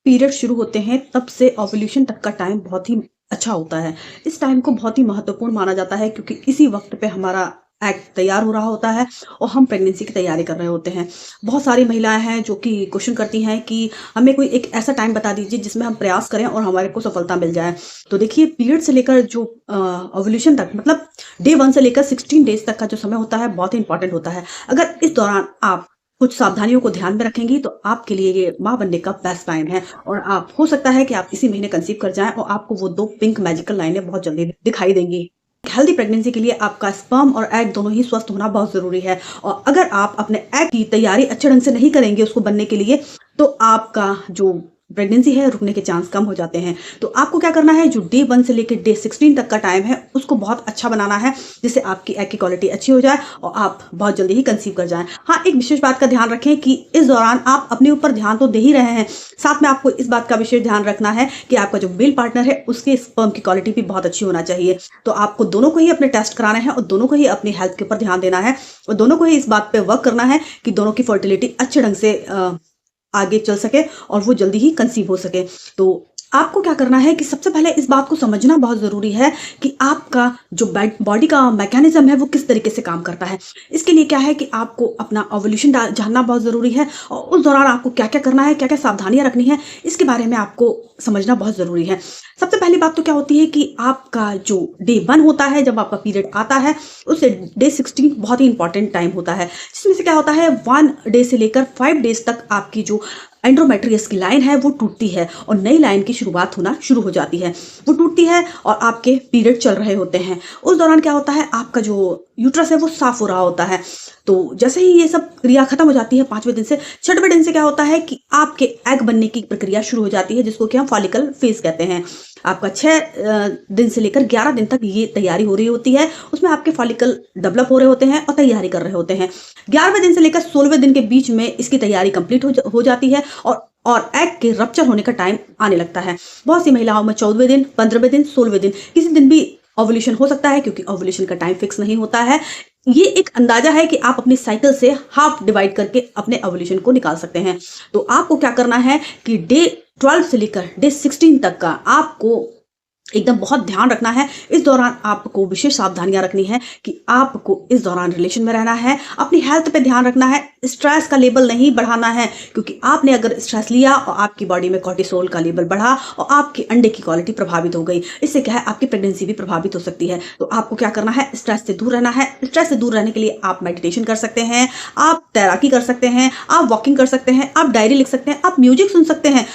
Period शुरू होते हैं तब से ओव्यूलेशन तक का टाइम बहुत ही अच्छा होता है। इस टाइम को बहुत ही महत्वपूर्ण माना जाता है क्योंकि इसी वक़्त पे हमारा एग तैयार हो रहा होता है और हम प्रेगनेंसी की तैयारी कर रहे होते हैं। बहुत सारी महिलाएँ हैं जो कि क्वेश्चन करती हैं कि हमें कोई एक ऐसा टाइम बता दीजिए जिसमें हम प्रयास करें और हमारे को सफलता मिल जाए। तो देखिए पीरियड से लेकर जो ओव्यूलेशन तक मतलब डे 1 से लेकर 16 डेज़ तक का जो समय होता है बहुत ही इम्पोर्टेंट होता है। अगर इस दौरान आप कुछ सावधानियों को ध्यान में रखेंगी तो आपके लिए ये माँ बनने का बेस्ट टाइम है और आप हो सकता है कि आप इसी महीने कंसीव कर जाएं और आपको वो 2 पिंक मैजिकल लाइनें बहुत जल्दी दिखाई देंगी। हेल्दी प्रेगनेंसी के लिए आपका स्पर्म और एग दोनों ही स्वस्थ होना बहुत ज़रूरी है और अगर आप अपने एग की तैयारी अच्छे ढंग से नहीं करेंगे उसको बनने के लिए, तो आपका जो प्रेगनेंसी है रुकने के चांस कम हो जाते हैं। तो आपको क्या करना है, जो डे 1 से लेकर डे 16 तक का टाइम है उसको बहुत अच्छा बनाना है जिससे आपकी एग की क्वालिटी अच्छी हो जाए और आप बहुत जल्दी ही कंसीव कर जाएं। हाँ, एक विशेष बात का ध्यान रखें कि इस दौरान आप अपने ऊपर ध्यान तो दे ही रहे हैं, साथ में आपको इस बात का विशेष ध्यान रखना है कि आपका जो मेल पार्टनर है उसके स्पर्म की क्वालिटी भी बहुत अच्छी होना चाहिए। तो आपको दोनों को ही अपने टेस्ट कराना है और दोनों को ही अपनी हेल्थ के ऊपर ध्यान देना है और दोनों को ही इस बात पे वर्क करना है कि दोनों की फर्टिलिटी अच्छे ढंग से आगे चल सके और वो जल्दी ही कंसीव हो सके। तो आपको क्या करना है कि सबसे पहले इस बात को समझना बहुत ज़रूरी है कि आपका जो बॉडी का मैकेनिज्म है वो किस तरीके से काम करता है। इसके लिए क्या है कि आपको अपना ओव्यूलेशन जानना बहुत ज़रूरी है और उस दौरान आपको क्या-क्या करना है, क्या-क्या सावधानियाँ रखनी है, इसके बारे में आपको समझना बहुत ज़रूरी है। सबसे पहली बात तो क्या होती है कि आपका जो डे 1 होता है जब आपका पीरियड आता है, उससे डे 16 बहुत ही इंपॉर्टेंट टाइम होता है। जिसमें से क्या होता है 1 डे से लेकर 5 डेज़ तक आपकी जो एंड्रोमेट्रियस की लाइन है वो टूटती है और नई लाइन की शुरुआत होना शुरू हो जाती है। वो टूटती है और आपके पीरियड चल रहे होते हैं। उस दौरान क्या होता है, आपका जो यूट्रस है वो साफ हो रहा होता है। तो जैसे ही ये सब क्रिया खत्म हो जाती है 5वें दिन से 6वें दिन से क्या होता है कि आपके एग बनने की प्रक्रिया शुरू हो जाती है जिसको कि हम फॉलिकल फेज कहते हैं। आपका 6 दिन से लेकर 11 दिन तक ये तैयारी हो रही होती है। उसमें आपके फॉलिकल डेवलप हो रहे होते हैं और तैयारी कर रहे होते हैं। 11वें दिन से लेकर 16वें दिन के बीच में इसकी तैयारी कंप्लीट हो जाती है और एग के रप्चर होने का टाइम आने लगता है। बहुत सी महिलाओं में 14वें दिन, 15वें दिन, 16वें दिन किसी दिन भी ओव्यूलेशन हो सकता है क्योंकि ओव्यूलेशन का टाइम फिक्स नहीं होता है। ये एक अंदाजा है कि आप अपनी साइकिल से हाफ डिवाइड करके अपने ओव्यूलेशन को निकाल सकते हैं। तो आपको क्या करना है कि डे 12 से लेकर डे 16 तक का आपको एकदम बहुत ध्यान रखना है। इस दौरान आपको विशेष सावधानियां रखनी है कि आपको इस दौरान रिलेशन में रहना है, अपनी हेल्थ पे ध्यान रखना है, स्ट्रेस का लेवल नहीं बढ़ाना है क्योंकि आपने अगर स्ट्रेस लिया और आपकी बॉडी में कॉर्टिसोल का लेवल बढ़ा और आपके अंडे की क्वालिटी प्रभावित हो गई, इससे क्या है आपकी प्रेगनेंसी भी प्रभावित हो सकती है। तो आपको क्या करना है, स्ट्रेस से दूर रहना है। स्ट्रेस से दूर रहने के लिए आप मेडिटेशन कर सकते हैं, आप तैराकी कर सकते हैं, आप वॉकिंग कर सकते हैं, आप डायरी लिख सकते हैं, आप म्यूजिक सुन सकते हैं।